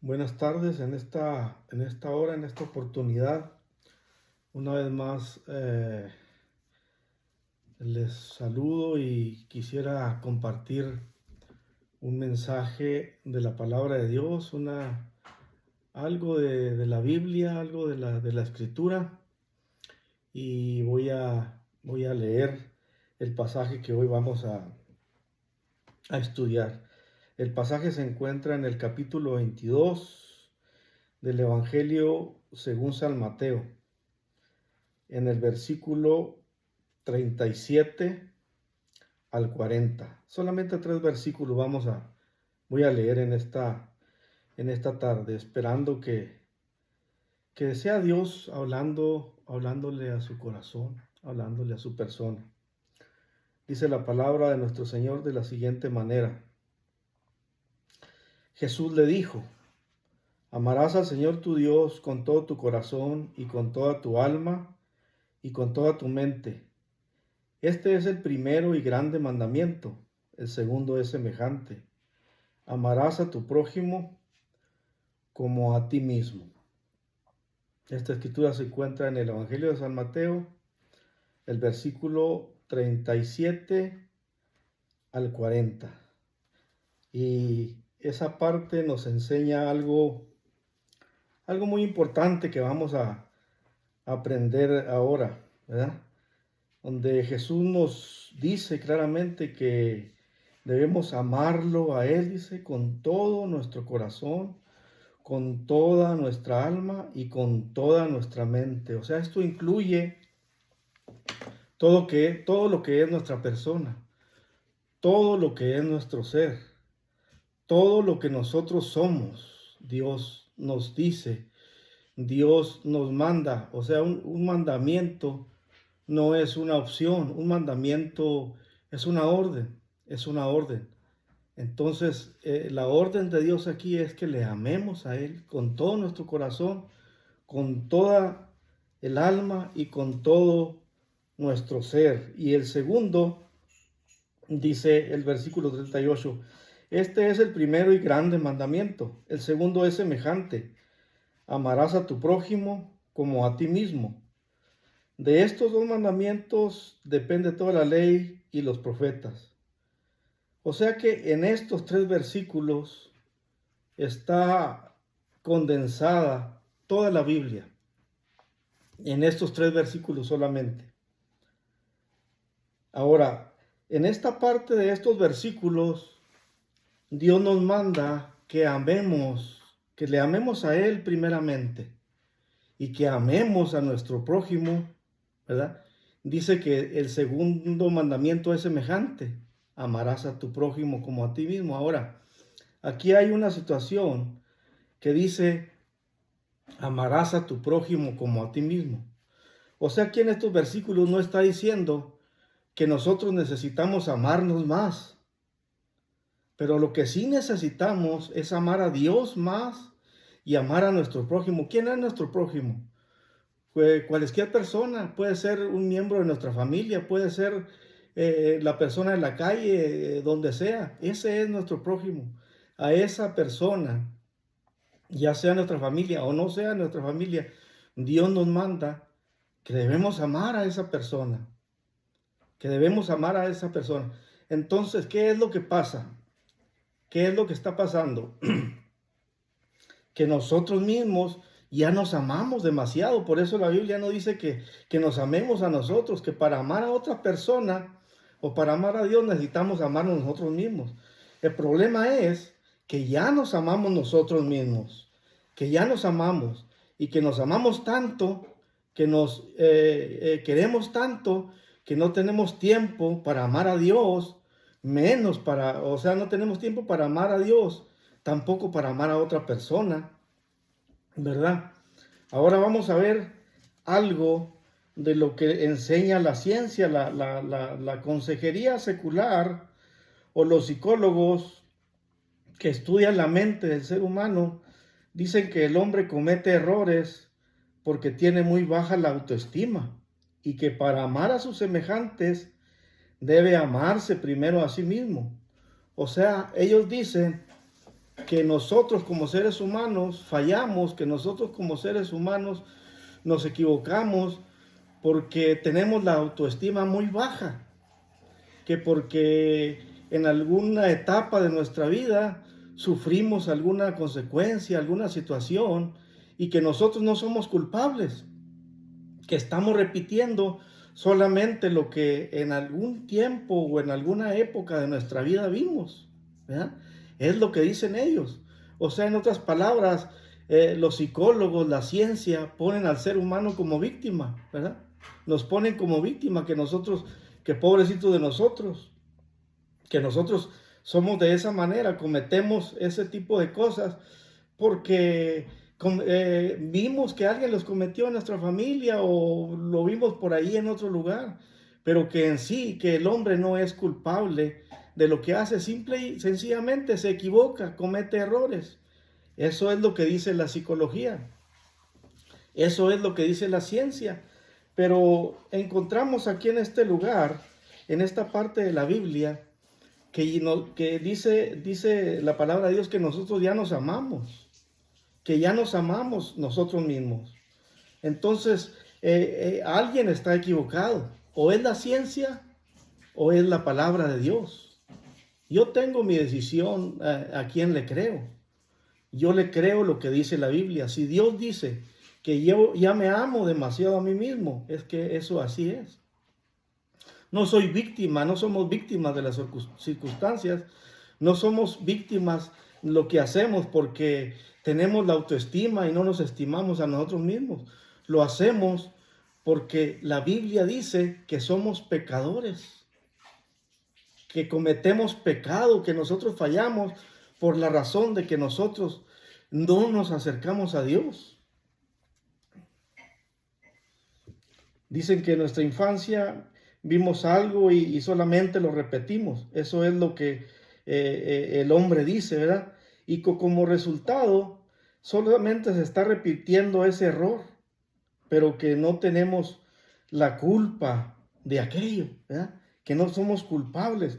Buenas tardes en esta hora, en esta oportunidad. Una vez más les saludo y quisiera compartir un mensaje de la palabra de Dios, algo de la Biblia, algo de la Escritura. Y voy a leer el pasaje que hoy vamos a estudiar. El pasaje se encuentra en el capítulo 22 del Evangelio según San Mateo, en el versículo 37 al 40. Solamente 3 versículos voy a leer en esta tarde, esperando que sea Dios hablándole a su corazón, hablándole a su persona. Dice la palabra de nuestro Señor de la siguiente manera. Jesús le dijo: amarás al Señor tu Dios con todo tu corazón y con toda tu alma y con toda tu mente. Este es el primero y grande mandamiento. El segundo es semejante: amarás a tu prójimo como a ti mismo. Esta escritura se encuentra en el Evangelio de San Mateo, el versículo 37 al 40. Y esa parte nos enseña algo muy importante que vamos a aprender ahora, ¿verdad? Donde Jesús nos dice claramente que debemos amarlo a Él, dice, con todo nuestro corazón, con toda nuestra alma y con toda nuestra mente. O sea, esto incluye todo lo que es nuestra persona, todo lo que es nuestro ser, todo lo que nosotros somos. Dios nos dice, Dios nos manda. O sea, un mandamiento no es una opción, un mandamiento es una orden, es una orden. Entonces, la orden de Dios aquí es que le amemos a Él con todo nuestro corazón, con toda el alma y con todo nuestro ser. Y el segundo, dice el versículo 38, este es el primero y grande mandamiento. El segundo es semejante: amarás a tu prójimo como a ti mismo. De estos dos mandamientos depende toda la ley y los profetas. O sea que en estos 3 versículos está condensada toda la Biblia, en estos 3 versículos solamente. Ahora, en esta parte de estos versículos, Dios nos manda que amemos, que le amemos a Él primeramente y que amemos a nuestro prójimo, ¿verdad? Dice que el segundo mandamiento es semejante: amarás a tu prójimo como a ti mismo. Ahora, aquí hay una situación que dice: amarás a tu prójimo como a ti mismo. O sea, que en estos versículos no está diciendo que nosotros necesitamos amarnos más, pero lo que sí necesitamos es amar a Dios más y amar a nuestro prójimo. ¿Quién es nuestro prójimo? Cualquier persona, puede ser un miembro de nuestra familia, puede ser la persona en la calle, donde sea. Ese es nuestro prójimo. A esa persona, ya sea nuestra familia o no sea nuestra familia, Dios nos manda que debemos amar a esa persona, que debemos amar a esa persona. Entonces, ¿qué es lo que pasa? ¿Qué es lo que está pasando? Que nosotros mismos ya nos amamos demasiado. Por eso la Biblia no dice que nos amemos a nosotros, que para amar a otra persona o para amar a Dios necesitamos amarnos nosotros mismos. El problema es que ya nos amamos nosotros mismos, que ya nos amamos y que nos amamos tanto, que nos queremos tanto, que no tenemos tiempo para amar a Dios, o sea, no tenemos tiempo para amar a Dios, tampoco para amar a otra persona, ¿verdad? Ahora vamos a ver algo de lo que enseña la ciencia, la consejería secular o los psicólogos que estudian la mente del ser humano. Dicen que el hombre comete errores porque tiene muy baja la autoestima y que para amar a sus semejantes debe amarse primero a sí mismo. O sea, ellos dicen que nosotros como seres humanos fallamos, que nosotros como seres humanos nos equivocamos porque tenemos la autoestima muy baja, que porque en alguna etapa de nuestra vida sufrimos alguna consecuencia, alguna situación, y que nosotros no somos culpables, que estamos repitiendo solamente lo que en algún tiempo o en alguna época de nuestra vida vimos, ¿verdad? Es lo que dicen ellos. O sea, en otras palabras, los psicólogos, la ciencia, ponen al ser humano como víctima, ¿verdad? Nos ponen como víctima, que nosotros, que pobrecito de nosotros, que nosotros somos de esa manera, cometemos ese tipo de cosas porque vimos que alguien los cometió en nuestra familia o lo vimos por ahí en otro lugar, pero que en sí, que el hombre no es culpable de lo que hace, simple y sencillamente se equivoca, comete errores. Eso es lo que dice la psicología, eso es lo que dice la ciencia, pero encontramos aquí en este lugar, en esta parte de la Biblia, que dice la palabra de Dios que nosotros ya nos amamos, que ya nos amamos nosotros mismos. Entonces, alguien está equivocado. O es la ciencia o es la palabra de Dios. Yo tengo mi decisión a quién le creo. Yo le creo lo que dice la Biblia. Si Dios dice que yo ya me amo demasiado a mí mismo, es que eso así es. No soy víctima, no somos víctimas de las circunstancias, no somos víctimas de lo que hacemos porque tenemos la autoestima y no nos estimamos a nosotros mismos. Lo hacemos porque la Biblia dice que somos pecadores, que cometemos pecado, que nosotros fallamos por la razón de que nosotros no nos acercamos a Dios. Dicen que en nuestra infancia vimos algo y solamente lo repetimos. Eso es lo que el hombre dice, ¿verdad? Y como resultado, solamente se está repitiendo ese error, pero que no tenemos la culpa de aquello, ¿verdad? Que no somos culpables.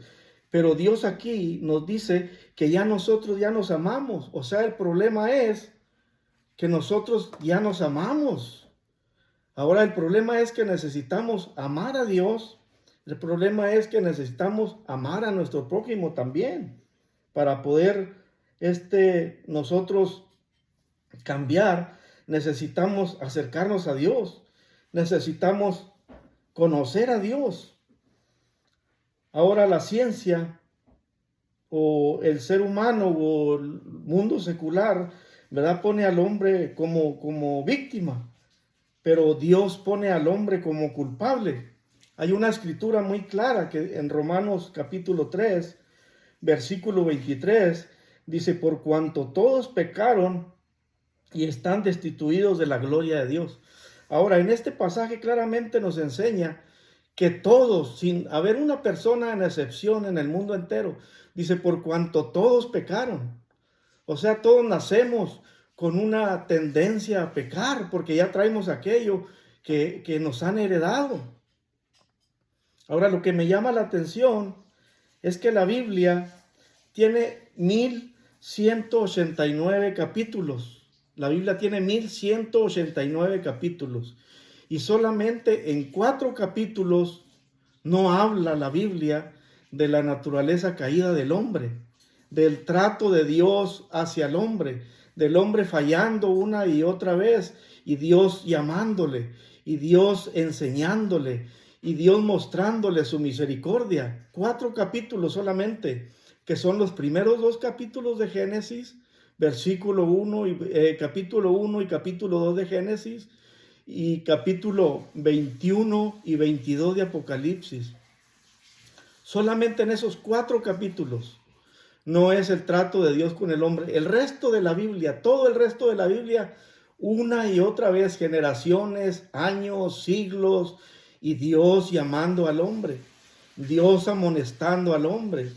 Pero Dios aquí nos dice que ya nosotros ya nos amamos. O sea, el problema es que nosotros ya nos amamos. Ahora el problema es que necesitamos amar a Dios. El problema es que necesitamos amar a nuestro prójimo también para poder nosotros cambiar. Necesitamos acercarnos a Dios. Necesitamos conocer a Dios. Ahora la ciencia o el ser humano o el mundo secular, ¿verdad? Pone al hombre como víctima. Pero Dios pone al hombre como culpable. Hay una escritura muy clara que en Romanos capítulo 3, versículo 23, dice, por cuanto todos pecaron y están destituidos de la gloria de Dios. Ahora, en este pasaje claramente nos enseña que todos, sin haber una persona en excepción en el mundo entero, dice, por cuanto todos pecaron. O sea, todos nacemos con una tendencia a pecar, porque ya traemos aquello que nos han heredado. Ahora, lo que me llama la atención es que la Biblia tiene 1189 capítulos. La Biblia tiene 1189 capítulos. Y solamente en 4 capítulos no habla la Biblia de la naturaleza caída del hombre, del trato de Dios hacia el hombre, del hombre fallando una y otra vez, y Dios llamándole, y Dios enseñándole, y Dios mostrándole su misericordia. 4 capítulos solamente, que son los primeros 2 capítulos de Génesis, capítulo 1 y capítulo 2 de Génesis, y capítulo 21 y 22 de Apocalipsis. Solamente en esos 4 capítulos no es el trato de Dios con el hombre. El resto de la Biblia, todo el resto de la Biblia, una y otra vez, generaciones, años, siglos, y Dios llamando al hombre, Dios amonestando al hombre,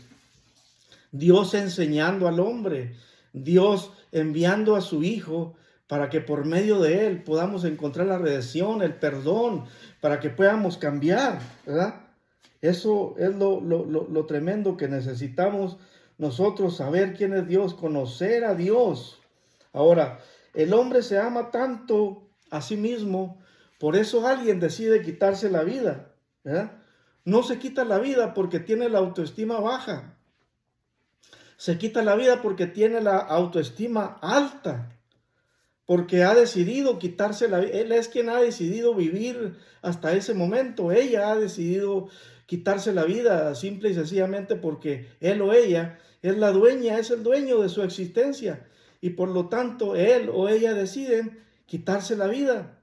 Dios enseñando al hombre, Dios enviando a su Hijo para que por medio de él podamos encontrar la redención, el perdón, para que podamos cambiar, ¿verdad? Eso es lo tremendo que necesitamos nosotros saber quién es Dios, conocer a Dios. Ahora, el hombre se ama tanto a sí mismo, por eso alguien decide quitarse la vida, ¿verdad? No se quita la vida porque tiene la autoestima baja. Se quita la vida porque tiene la autoestima alta, porque ha decidido quitarse la vida. Él es quien ha decidido vivir hasta ese momento. Ella ha decidido quitarse la vida simple y sencillamente porque él o ella es la dueña, es el dueño de su existencia. Y por lo tanto, él o ella deciden quitarse la vida,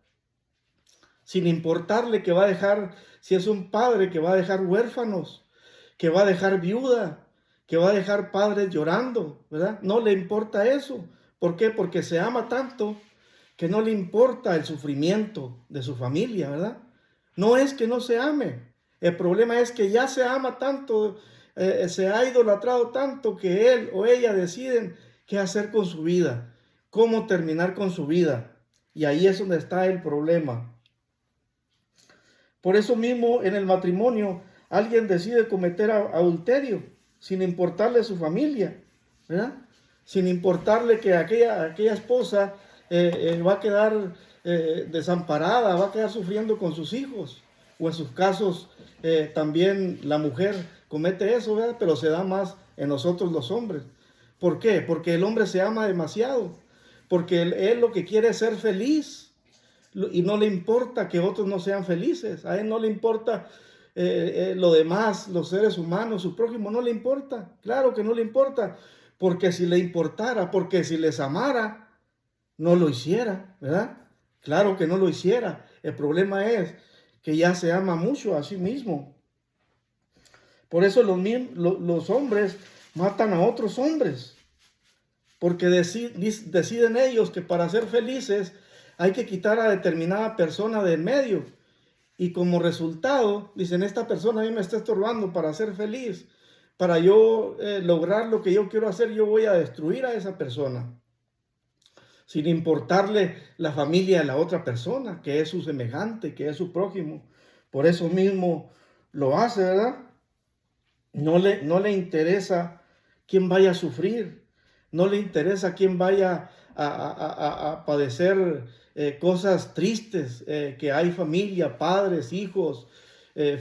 sin importarle que va a dejar, si es un padre, que va a dejar huérfanos, que va a dejar viuda, que va a dejar padres llorando, ¿verdad? No le importa eso. ¿Por qué? Porque se ama tanto que no le importa el sufrimiento de su familia, ¿verdad? No es que no se ame. El problema es que ya se ama tanto, se ha idolatrado tanto que él o ella deciden qué hacer con su vida, cómo terminar con su vida. Y ahí es donde está el problema. Por eso mismo en el matrimonio alguien decide cometer adulterio sin importarle su familia, ¿verdad? Sin importarle que aquella esposa va a quedar desamparada, va a quedar sufriendo con sus hijos. O en sus casos también la mujer comete eso, ¿verdad? Pero se da más en nosotros los hombres. ¿Por qué? Porque el hombre se ama demasiado. Porque él lo que quiere es ser feliz y no le importa que otros no sean felices. A él no le importa lo demás, los seres humanos, su prójimo, no le importa. Claro que no le importa, porque si le importara, porque si les amara, no lo hiciera, ¿verdad? Claro que no lo hiciera. El problema es que ya se ama mucho a sí mismo. Por eso los hombres matan a otros hombres, porque deciden ellos que para ser felices hay que quitar a determinada persona de en medio. Y como resultado, dicen, esta persona a mí me está estorbando para ser feliz. Para yo lograr lo que yo quiero hacer, yo voy a destruir a esa persona. Sin importarle la familia de la otra persona, que es su semejante, que es su prójimo. Por eso mismo lo hace, ¿verdad? No le interesa quién vaya a sufrir. No le interesa quién vaya a padecer cosas tristes, que hay familia, padres, hijos,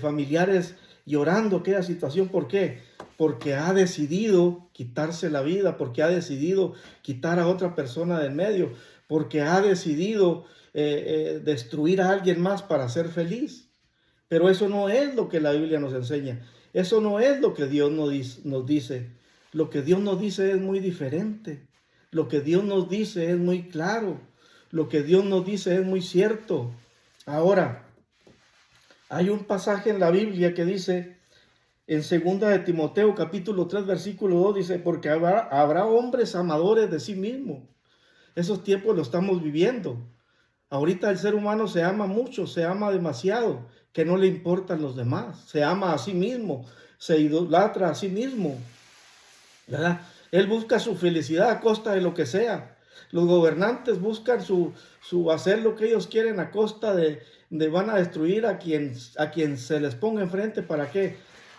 familiares llorando aquella situación. ¿Por qué? Porque ha decidido quitarse la vida, porque ha decidido quitar a otra persona del medio, porque ha decidido destruir a alguien más para ser feliz. Pero eso no es lo que la Biblia nos enseña. Eso no es lo que Dios nos dice. Lo que Dios nos dice es muy diferente. Lo que Dios nos dice es muy claro. Lo que Dios nos dice es muy cierto. Ahora, hay un pasaje en la Biblia que dice, en 2 de Timoteo capítulo 3 versículo 2, dice, porque habrá hombres amadores de sí mismos. Esos tiempos lo estamos viviendo. Ahorita el ser humano se ama mucho, se ama demasiado, que no le importan los demás. Se ama a sí mismo, se idolatra a sí mismo, ¿verdad? Él busca su felicidad a costa de lo que sea. Los gobernantes buscan su hacer lo que ellos quieren a costa de van a destruir a quien se les ponga enfrente. ¿Para qué?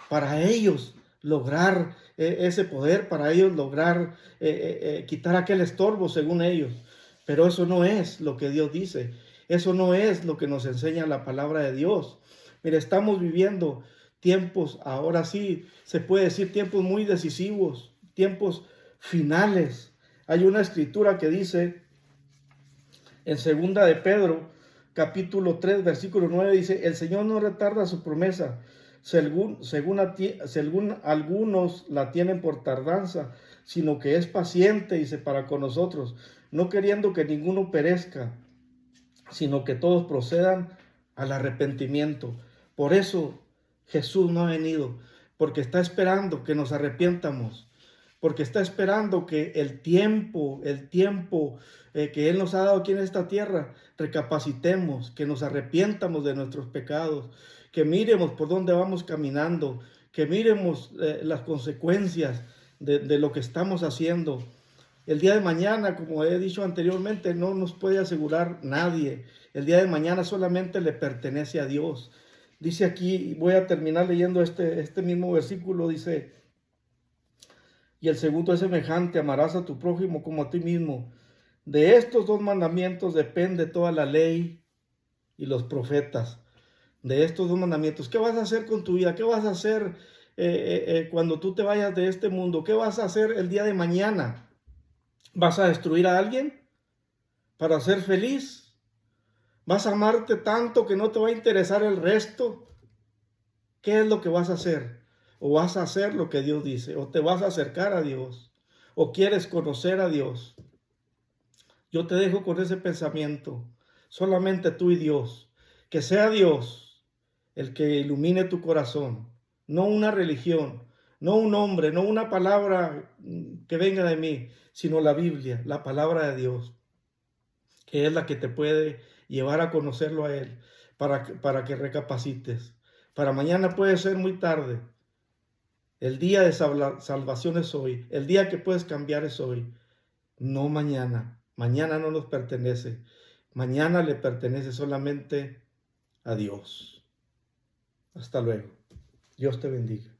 Para ellos lograr ese poder, para ellos lograr quitar aquel estorbo según ellos. Pero eso no es lo que Dios dice. Eso no es lo que nos enseña la palabra de Dios. Mire, estamos viviendo tiempos, ahora sí, se puede decir tiempos muy decisivos, tiempos finales. Hay una escritura que dice en 2 de Pedro, capítulo 3, versículo 9, dice, el Señor no retarda su promesa, según algunos la tienen por tardanza, sino que es paciente, dice, para con nosotros, no queriendo que ninguno perezca, sino que todos procedan al arrepentimiento. Por eso Jesús no ha venido, porque está esperando que nos arrepientamos, porque está esperando que el tiempo que Él nos ha dado aquí en esta tierra, recapacitemos, que nos arrepientamos de nuestros pecados, que miremos por dónde vamos caminando, que miremos las consecuencias de lo que estamos haciendo. El día de mañana, como he dicho anteriormente, no nos puede asegurar nadie. El día de mañana solamente le pertenece a Dios. Dice aquí, voy a terminar leyendo este mismo versículo, dice, Y el segundo es semejante, amarás a tu prójimo como a ti mismo. De estos dos mandamientos depende toda la ley y los profetas. De estos dos mandamientos. ¿Qué vas a hacer con tu vida? ¿Qué vas a hacer cuando tú te vayas de este mundo? ¿Qué vas a hacer el día de mañana? ¿Vas a destruir a alguien para ser feliz? ¿Vas a amarte tanto que no te va a interesar el resto? ¿Qué es lo que vas a hacer? ¿O vas a hacer lo que Dios dice? ¿O te vas a acercar a Dios? ¿O quieres conocer a Dios? Yo te dejo con ese pensamiento. Solamente tú y Dios. Que sea Dios el que ilumine tu corazón. No una religión, no un hombre, no una palabra que venga de mí, sino la Biblia, la palabra de Dios, que es la que te puede llevar a conocerlo a Él, para que recapacites. Para mañana puede ser muy tarde. El día de salvación es hoy. El día que puedes cambiar es hoy. No mañana. Mañana no nos pertenece. Mañana le pertenece solamente a Dios. Hasta luego. Dios te bendiga.